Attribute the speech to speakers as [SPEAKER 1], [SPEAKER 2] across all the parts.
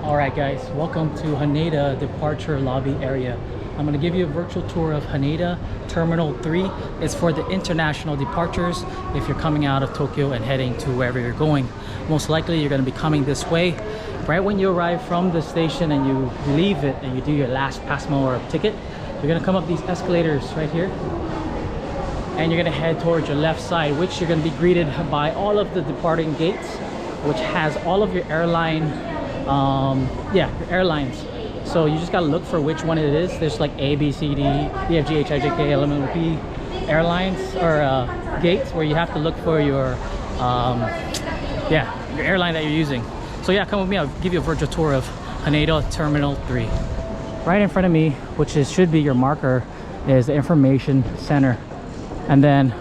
[SPEAKER 1] Alright guys, welcome to Haneda Departure Lobby area. I'm going to give you a virtual tour of Haneda Terminal 3. It's for the international departures if you're coming out of Tokyo and heading to wherever you're going. Most likely you're going to be coming this way. Right when you arrive from the station and you leave it and you do your last pasmo or ticket, you're going to come up these escalators right here. And you're going to head towards your left side, which you're going to be greeted by all of the departing gates, which has all of your airline your airlines. So you just gotta look for which one it is. There's like A, B, C, D, E, F, G, H, I, J, K, L, M, N, O, P airlines or gates where you have to look for your your airline that you're using. So yeah, come with me. I'll give you a virtual tour of Haneda Terminal 3. Right in front of me, which should be your marker, is the information center. And then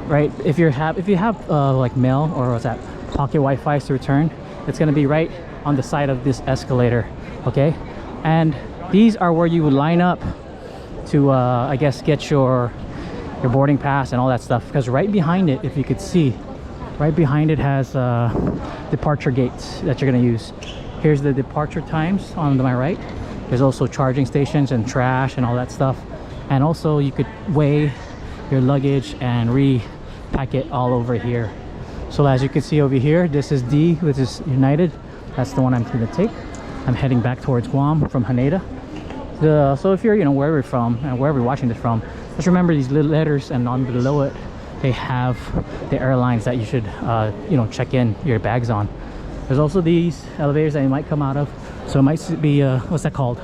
[SPEAKER 1] right, if you have like mail or what's that, pocket Wi-Fi to return, it's going to be right on the side of this escalator. Okay, and these are where you would line up to I guess get your boarding pass and all that stuff, because right behind it, if you could see, right behind it has departure gates that you're going to use. Here's the departure times on my right. There's also charging stations and trash and all that stuff, and also you could weigh your luggage and repack it all over here. So as you can see over here, this is D, which is United. That's the one I'm going to take. I'm heading back towards Guam from Haneda. So if you're wherever you're from and wherever you're watching this from, just remember these little letters, and on below it they have the airlines that you should check in your bags on. There's also these elevators that you might come out of. So it might be what's that called?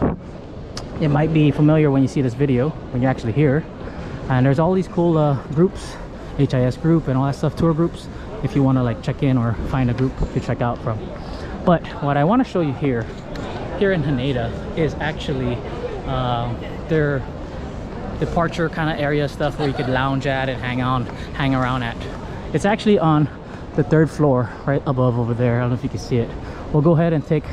[SPEAKER 1] It might be familiar when you see this video, when you're actually here. And there's all these cool groups, HIS group and all that stuff, tour groups, if you want to like check in or find a group to check out from. But what I want to show you here in Haneda is actually their departure kind of area stuff where you could lounge at and hang around at. It's actually on the 3rd floor right above over there. I don't know if you can see it. We'll go ahead and take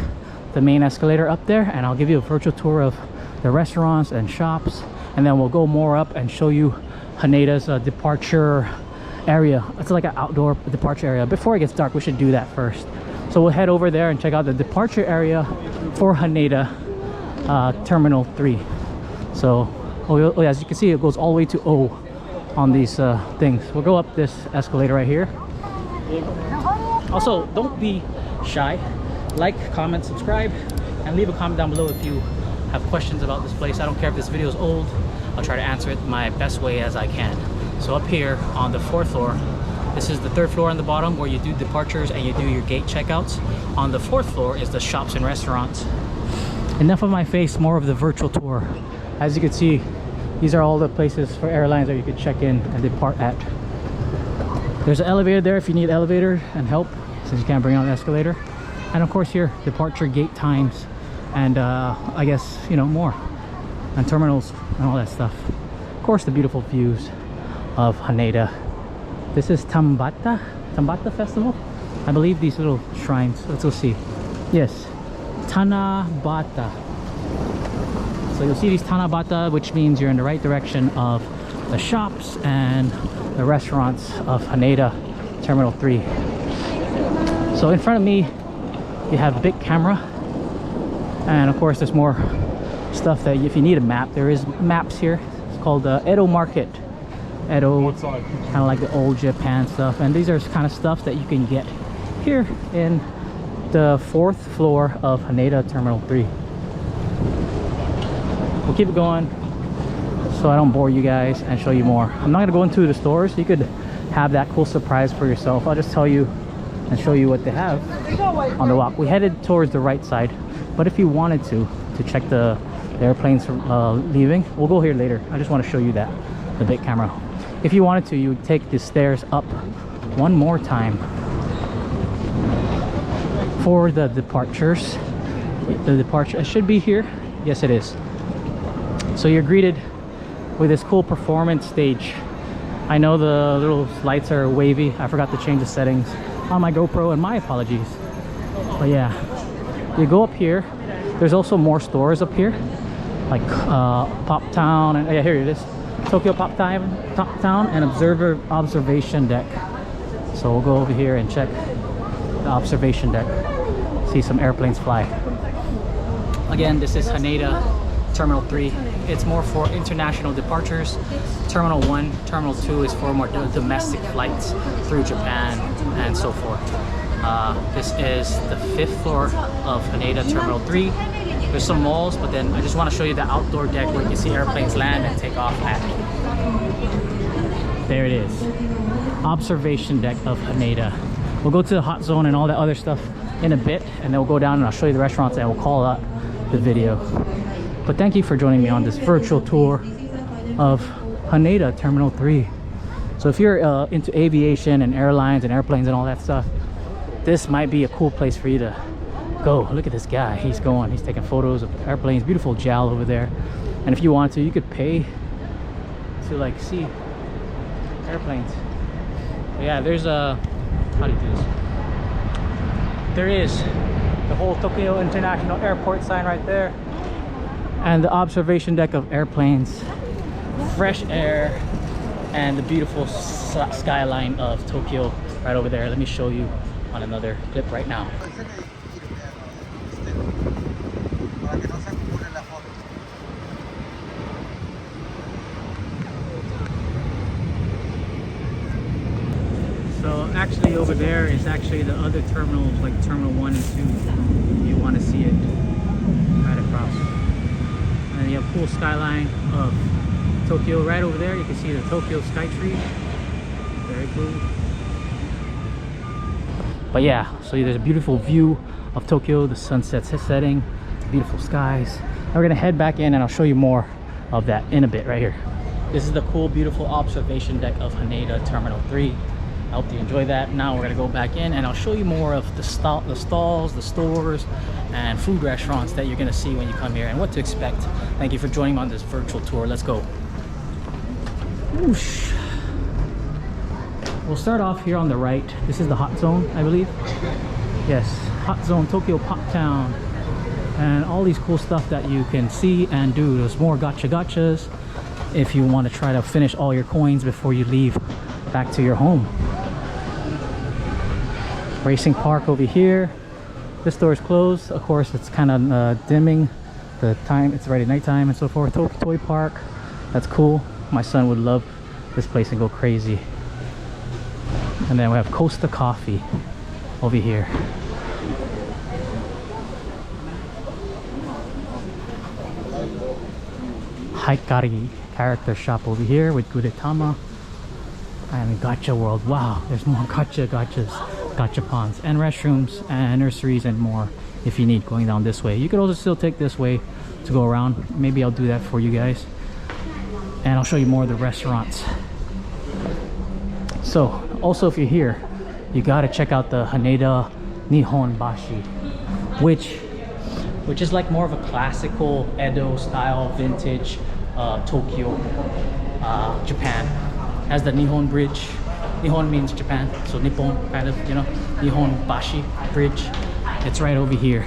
[SPEAKER 1] the main escalator up there, and I'll give you a virtual tour of the restaurants and shops, and then we'll go more up and show you Haneda's departure area. It's like an outdoor departure area. Before it gets dark, we should do that first. So we'll head over there and check out the departure area for Haneda Terminal 3. So as you can see, it goes all the way to O on these things. We'll go up this escalator right here. Also, don't be shy. Like, comment, subscribe, and leave a comment down below if you have questions about this place. I don't care if this video is old. I'll try to answer it my best way as I can. So up here on the 4th floor, this is the 3rd floor on the bottom where you do departures and you do your gate checkouts. On the 4th floor is the shops and restaurants. Enough of my face, more of the virtual tour. As you can see, these are all the places for airlines that you could check in and depart at. There's an elevator there if you need elevator and help, since you can't bring out an escalator. And of course here, departure gate times and I guess more, and terminals and all that stuff. Of course, the beautiful views of Haneda. This is Tambata Festival, I believe. These little shrines, let's go see. Yes, Tanabata. So you'll see these Tanabata, which means you're in the right direction of the shops and the restaurants of Haneda Terminal 3. So in front of me you have a big camera, and of course there's more stuff that if you need a map, there is maps here. It's called Edo Market. Edo, kind of like the old Japan stuff, and these are kind of stuff that you can get here in the 4th floor of Haneda Terminal 3. We'll keep it going so I don't bore you guys and show you more. I'm not going to go into the stores. You could have that cool surprise for yourself. I'll just tell you and show you what they have on the walk. We headed towards the right side, but if you wanted to check the airplanes leaving, we'll go here later. I just want to show you that, the big camera. If you wanted to, you would take the stairs up one more time for the departures. The departure, it should be here. Yes, it is. So you're greeted with this cool performance stage. I know the little lights are wavy. I forgot to change the settings on my GoPro, and my apologies. But yeah, you go up here. There's also more stores up here, like Pop Town, and yeah, here it is. Tokyo Pop Town and observation deck. So we'll go over here and check the observation deck. see some airplanes fly. Again, this is Haneda Terminal 3. It's more for international departures. Terminal 1, Terminal 2 is for more domestic flights through Japan and so forth. This is the 5th floor of Haneda Terminal 3. There's some malls, but then I just want to show you the outdoor deck where you can see airplanes land and take off at. There it is. Observation deck of Haneda. We'll go to the hot zone and all that other stuff in a bit, and then we'll go down and I'll show you the restaurants and we'll call out the video. But thank you for joining me on this virtual tour of Haneda Terminal 3. So if you're into aviation and airlines and airplanes and all that stuff, this might be a cool place for you to go. Look at this guy. He's taking photos of airplanes. Beautiful JAL over there. And if you want to, you could pay to like see airplanes. But yeah, there's a, how do you do this? There is the whole Tokyo International Airport sign right there, and the observation deck of airplanes, fresh air, and the beautiful skyline of Tokyo right over there. Let me show you on another clip right now. So actually over there is actually the other terminals, like Terminal 1 and 2, if you want to see it right across. And you have cool skyline of Tokyo right over there. You can see the Tokyo Skytree. Very cool. But yeah, so there's a beautiful view of Tokyo. The sunset's setting, beautiful skies. Now we're gonna head back in and I'll show you more of that in a bit right here. This is the cool, beautiful observation deck of Haneda Terminal 3. I hope you enjoy that. Now we're gonna go back in and I'll show you more of the stalls, the stores, and food restaurants that you're gonna see when you come here and what to expect. Thank you for joining me on this virtual tour. Let's go. Whoosh. We'll start off here on the right. This is the hot zone, I believe. Yes, hot zone, Tokyo Pop Town. And all these cool stuff that you can see and do. There's more gachas if you want to try to finish all your coins before you leave back to your home. Racing park over here. This door is closed. Of course, it's kind of dimming the time. It's already nighttime and so forth. Toy park. That's cool. My son would love this place and go crazy. And then we have Costa Coffee over here. Hikari character shop over here with Gudetama. And Gacha World. Wow, there's more gachapons and restrooms and nurseries and more if you need going down this way. You could also still take this way to go around. Maybe I'll do that for you guys. And I'll show you more of the restaurants. So also if you're here, you got to check out the Haneda Nihon Bashi, which is like more of a classical Edo style vintage Tokyo, Japan. Has the Nihon Bridge. Nihon means Japan, so Nippon kind of, you know, Nihon Bashi Bridge. It's right over here.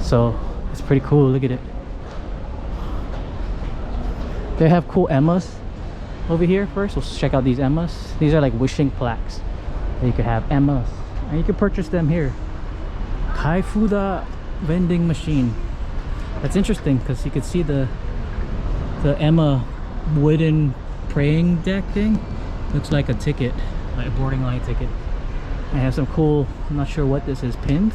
[SPEAKER 1] So it's pretty cool. Look at it. They have cool emmas over here first. Let's check out these emmas. These are like wishing plaques. You could have emmas and you can purchase them here. Kaifuda vending machine. That's interesting because you could see the emma wooden praying deck thing. Looks like a ticket, like a boarding line ticket. I have some cool, I'm not sure what this is, pins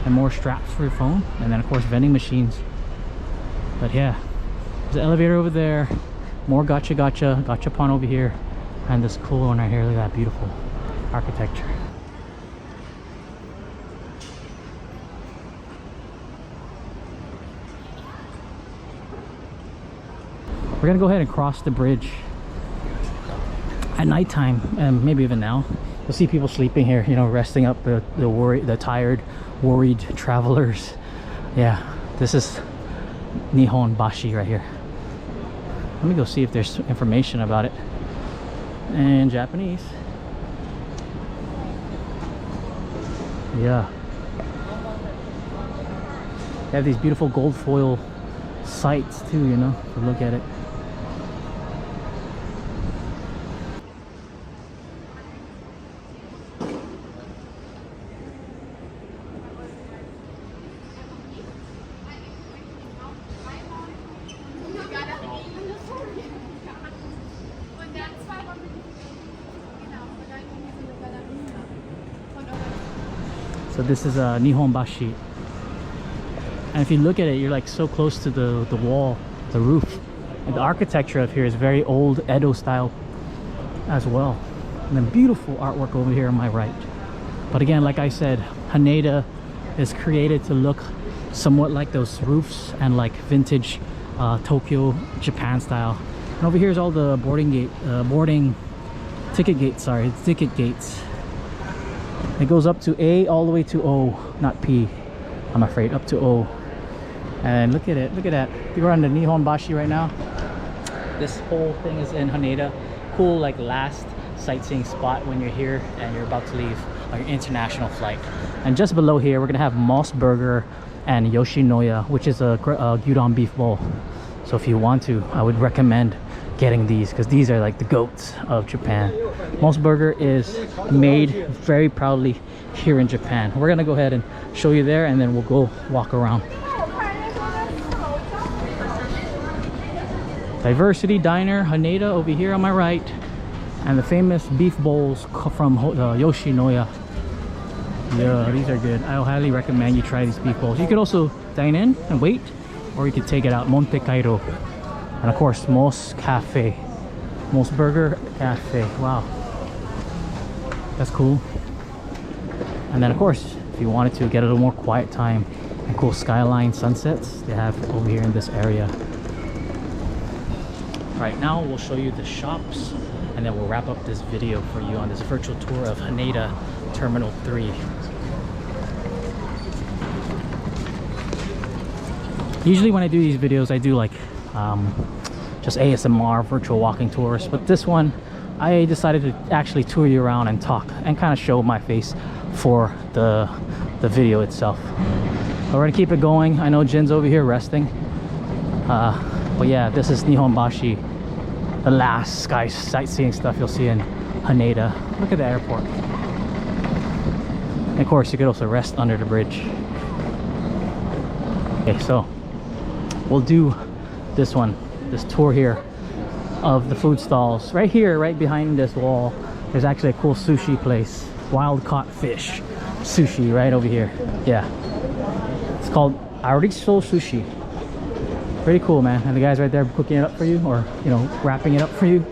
[SPEAKER 1] and more straps for your phone, and then of course vending machines. But yeah, there's an elevator over there, more gachapon over here, and this cool one right here. Look at that beautiful architecture. We're gonna go ahead and cross the bridge at nighttime, and maybe even now. You'll see people sleeping here, you know, resting up, the tired, worried travelers. Yeah, this is Nihon Bashi right here. Let me go see if there's information about it in Japanese. Yeah, they have these beautiful gold foil sights too, you know, to look at it. So this is a Nihonbashi. And if you look at it, you're like so close to the wall, the roof. And the architecture of here is very old Edo style as well. And then beautiful artwork over here on my right. But again, like I said, Haneda is created to look somewhat like those roofs and like vintage Tokyo, Japan style. And over here is all the ticket gates. It goes up to A all the way to O, not P, I'm afraid, up to O. And look at it, look at that. We're on the Nihonbashi right now. This whole thing is in Haneda. Cool, like last sightseeing spot when you're here and you're about to leave on your international flight. And just below here, we're gonna have Moss Burger and Yoshinoya, which is a gyudon beef bowl. So if you want to, I would recommend getting these because these are like the goats of Japan. Moss Burger is made very proudly here in Japan. We're gonna go ahead and show you there, and then we'll go walk around. Diversity Diner Haneda over here on my right, and the famous beef bowls from Yoshinoya. Yeah, these are good. I highly recommend you try these beef bowls. You could also dine in and wait, or you could take it out. Monte Cairo. And of course, Moss Cafe. Moss Burger Cafe. Wow. That's cool. And then of course, if you wanted to get a little more quiet time and cool skyline sunsets, they have over here in this area. Right now, we'll show you the shops, and then we'll wrap up this video for you on this virtual tour of Haneda Terminal 3. Usually when I do these videos, I do like just ASMR virtual walking tours, but this one I decided to actually tour you around and talk and kind of show my face for the video itself. But we're gonna keep it going. I know Jin's over here resting, but yeah, this is Nihonbashi, the last sightseeing stuff you'll see in Haneda. Look at the airport. And of course, you could also rest under the bridge. Okay, so we'll do this tour here of the food stalls. Right here, right behind this wall, there's actually a cool sushi place. Wild caught fish sushi right over here. Yeah, it's called Ariso Sushi. Pretty cool, man. And the guy's right there cooking it up for you, or you know, wrapping it up for you.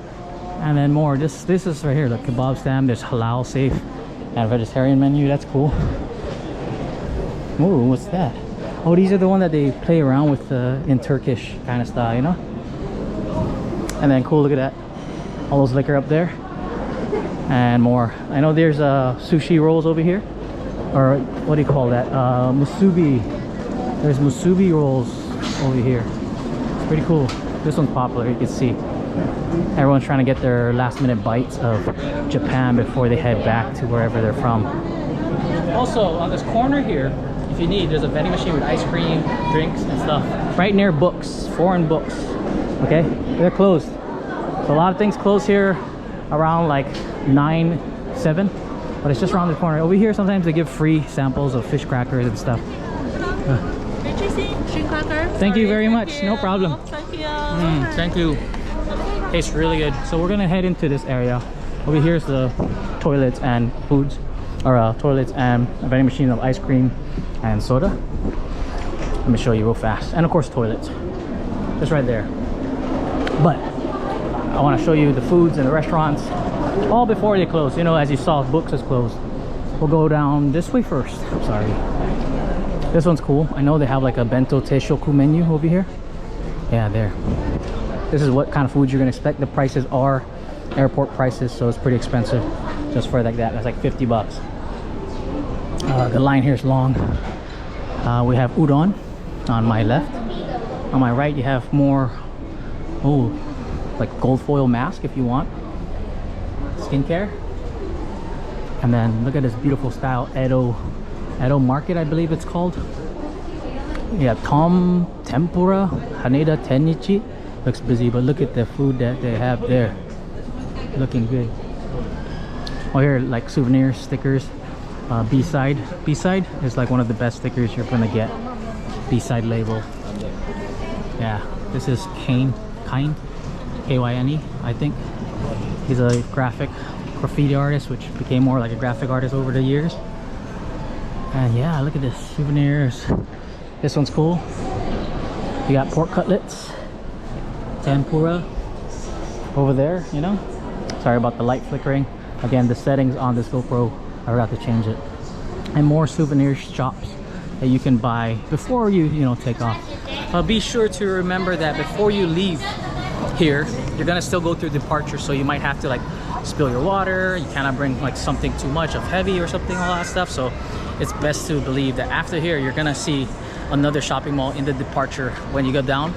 [SPEAKER 1] And then more, this is right here, the kebab stand. There's halal safe and vegetarian menu. That's cool. Ooh, what's that? Oh, these are the one that they play around with in Turkish kind of style, you know. And then cool, look at that, all those liquor up there and more. I know there's sushi rolls over here, or what do you call that, musubi. There's musubi rolls over here. It's pretty cool. This one's popular. You can see everyone's trying to get their last minute bites of Japan before they head back to wherever they're from. Also on this corner here, if you need, there's a vending machine with ice cream, drinks and stuff right near books, foreign books. Okay, they're closed, so a lot of things close here around like 9, 7, but it's just around the corner. Over here sometimes they give free samples of fish crackers and stuff. Thank you very much. No problem.
[SPEAKER 2] Thank you.
[SPEAKER 1] Thank you. Tastes really good. So we're gonna head into this area. Over here is the toilets and foods, or toilets and a vending machine of ice cream and soda. Let me show you real fast. And of course toilets, just right there. But I want to show you the foods and the restaurants all before they close. You know, as you saw, books is closed. We'll go down this way first. Sorry. This one's cool. I know they have like a bento teishoku menu over here. Yeah, there. This is what kind of food you're gonna expect. The prices are airport prices, so it's pretty expensive just for like that. That's like 50 bucks. The line here is long. We have udon on my left. On my right, you have more, oh, like gold foil mask if you want. Skincare. And then look at this beautiful style Edo Market, I believe it's called. Yeah, Tom Tempura Haneda Tennichi. Looks busy, but look at the food that they have there. Looking good. Oh, here like souvenirs, stickers. B-side is like one of the best stickers you're gonna get. B-side label. Yeah, this is Kane, K-Y-N-E, I think. He's a graffiti artist, which became more like a graphic artist over the years. And yeah, look at this, souvenirs. This one's cool. You got pork cutlets, tempura over there, you know. Sorry about the light flickering. Again, the settings on this GoPro, I forgot to change it. And more souvenir shops that you can buy before you take off. Be sure to remember that before you leave here, you're gonna still go through departure, so you might have to like spill your water. You cannot bring like something too much of heavy or something, all that stuff. So it's best to believe that after here you're gonna see another shopping mall in the departure. When you go down,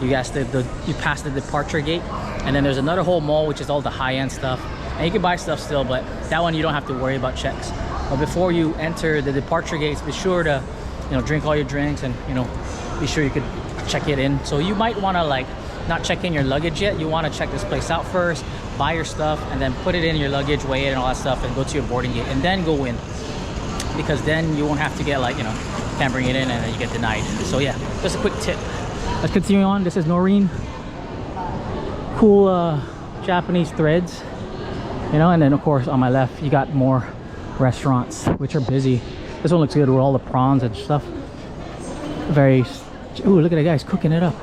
[SPEAKER 1] you pass the departure gate, and then there's another whole mall which is all the high-end stuff, and you can buy stuff still, but that one you don't have to worry about checks. But before you enter the departure gates, be sure to drink all your drinks, and be sure you could check it in. So you might want to like not check in your luggage yet. You want to check this place out first, buy your stuff, and then put it in your luggage, weigh it and all that stuff, and go to your boarding gate, and then go in, because then you won't have to get like can't bring it in and then you get denied. So yeah, just a quick tip. Let's continue on. This is Noreen. Cool Japanese threads, and then of course on my left you got more restaurants which are busy. This one looks good with all the prawns and stuff. Very, ooh, look at the guys cooking it up.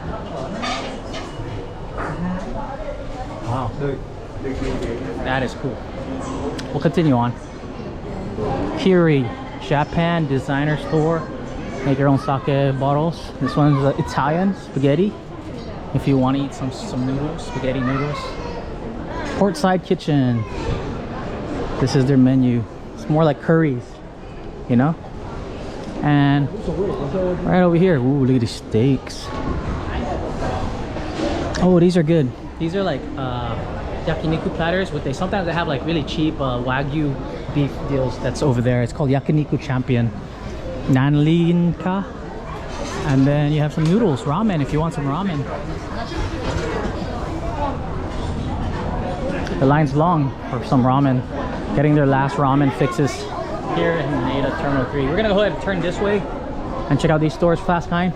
[SPEAKER 1] Wow, that is cool. We'll continue on. Kiri, Japan designer store. Make your own sake bottles. This one's Italian spaghetti. If you want to eat some noodles, spaghetti noodles. Portside kitchen. This is their menu. It's more like curries, And right over here, ooh, look at these steaks. Oh, these are good. These are like yakiniku platters. Sometimes they have like really cheap wagyu beef deals. That's over there. It's called Yakiniku Champion. Nanlinka. And then you have some noodles, ramen if you want some ramen. The line's long for some ramen. Getting their last ramen fixes here in Haneda Terminal 3. We're gonna go ahead and turn this way and check out these stores fast kind.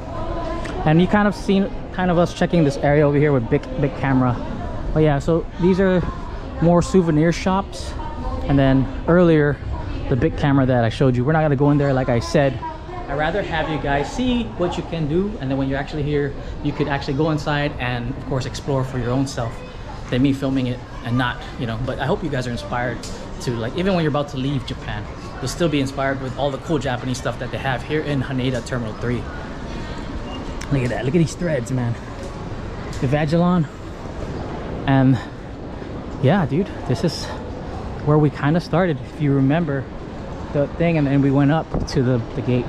[SPEAKER 1] And you kind of seen us checking this area over here with big camera. But yeah, so these are more souvenir shops. And then earlier, the big camera that I showed you, we're not gonna go in there like I said. I'd rather have you guys see what you can do, and then when you're actually here, you could actually go inside and of course explore for your own self than me filming it and not, but I hope you guys are inspired to, like, even when you're about to leave Japan, you'll still be inspired with all the cool Japanese stuff that they have here in Haneda Terminal 3. Look at that, look at these threads, man. The Vagilon. And yeah, dude, this is where we kind of started, if you remember the thing, and then we went up to the gate.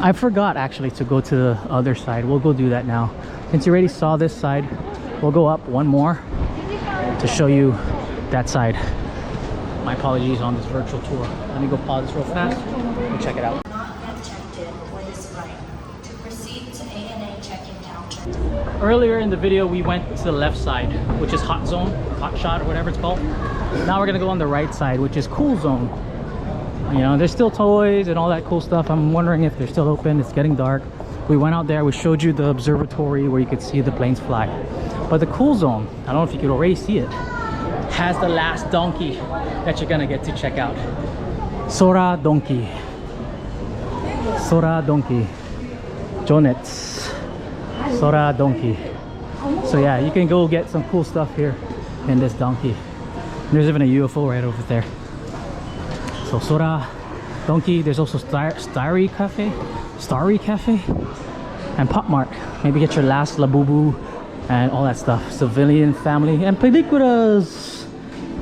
[SPEAKER 1] I forgot actually to go to the other side. We'll go do that now. Since you already saw this side, we'll go up one more to show you that side. My apologies on this virtual tour. Let me go pause this real fast and check it out.
[SPEAKER 2] Not yet checked in for this flight. To proceed to ANA check-in counter.
[SPEAKER 1] Earlier in the video, we went to the left side, which is hot zone, hot shot, or whatever it's called. Now we're gonna go on the right side, which is cool zone. There's still toys and all that cool stuff. I'm wondering if they're still open. It's getting dark. We went out there, we showed you the observatory where you could see the planes fly. But the cool zone, I don't know if you could already see it, has the last donkey that you're gonna get to check out. Sora donkey. Sora donkey. Jonets. Sora donkey. So yeah, you can go get some cool stuff here in this donkey. There's even a UFO right over there. So Sora donkey. There's also Starry Cafe, and Pop Mart. Maybe get your last Labubu and all that stuff. Civilian family and películas.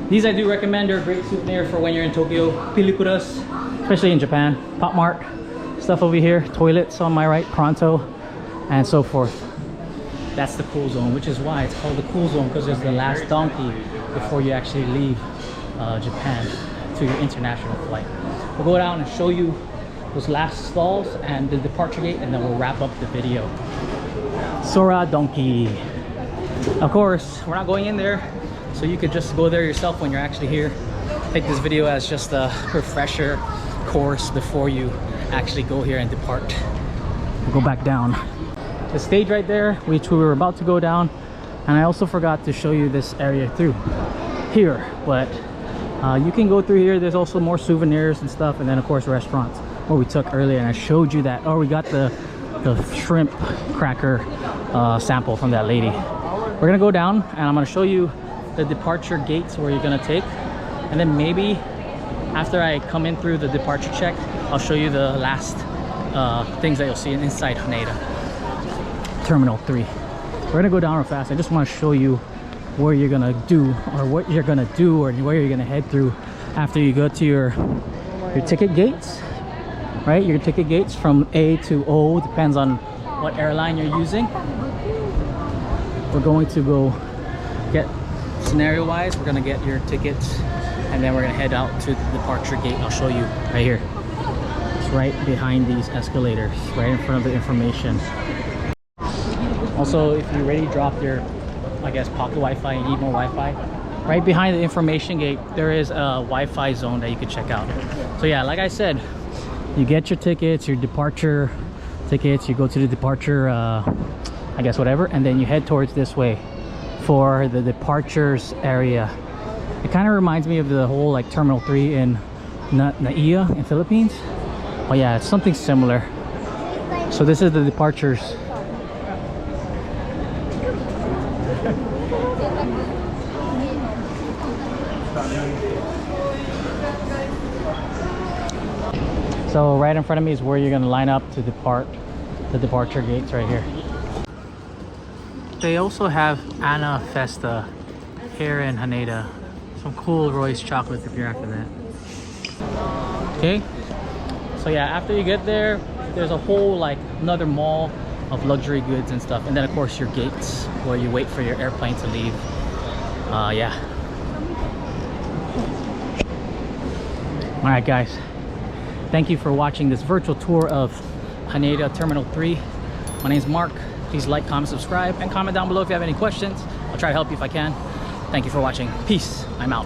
[SPEAKER 1] These I do recommend. They're a great souvenir for when you're in Tokyo. Películas, especially in Japan. Pop Mart stuff over here. Toilets on my right, Pronto, and so forth. That's the cool zone, which is why it's called the cool zone, because there's the last donkey before you actually leave Japan to your international flight. We'll go down and show you those last stalls and the departure gate, and then we'll wrap up the video. Sora donkey. Of course, we're not going in there, so you could just go there yourself when you're actually here. Take this video as just a refresher course before you actually go here and depart. We'll go back down. The stage right there, which we were about to go down, and I also forgot to show you this area through here, but you can go through here. There's also more souvenirs and stuff, and then of course restaurants. where we took earlier, and I showed you that. Oh, we got the shrimp cracker sample from that lady. We're gonna go down and I'm gonna show you the departure gates where you're gonna take, and then maybe after I come in through the departure check, I'll show you the last things that you'll see inside Haneda Terminal 3. We're gonna go down real fast. I just want to show you where you're gonna do, or what you're gonna do, or where you're gonna head through after you go to your ticket gates, right? Your ticket gates from A to O, depends on what airline you're using. We're going to go get, scenario wise, we're gonna get your tickets, and then we're gonna head out to the departure gate. I'll show you right here. It's right behind these escalators, right in front of the information. Also, if you already dropped your, I guess, pocket Wi-Fi and need more Wi-Fi, right behind the information gate, there is a Wi-Fi zone that you can check out. So yeah, like I said, you get your tickets, your departure tickets, you go to the departure, I guess whatever, and then you head towards this way for the departures area. It kind of reminds me of the whole like Terminal 3 in Naiya in Philippines. Oh yeah, it's something similar. So this is the departures. So right in front of me is where you're gonna line up to depart, the departure gates right here. They also have Anna Festa here in Haneda. Some cool Royce chocolates if you're after that. Okay, so yeah, after you get there, there's a whole like another mall of luxury goods and stuff, and then of course your gates where you wait for your airplane to leave. Yeah. All right, guys. Thank you for watching this virtual tour of Haneda Terminal 3. My name is Mark. Please like, comment, subscribe, and comment down below if you have any questions. I'll try to help you if I can. Thank you for watching. Peace. I'm out.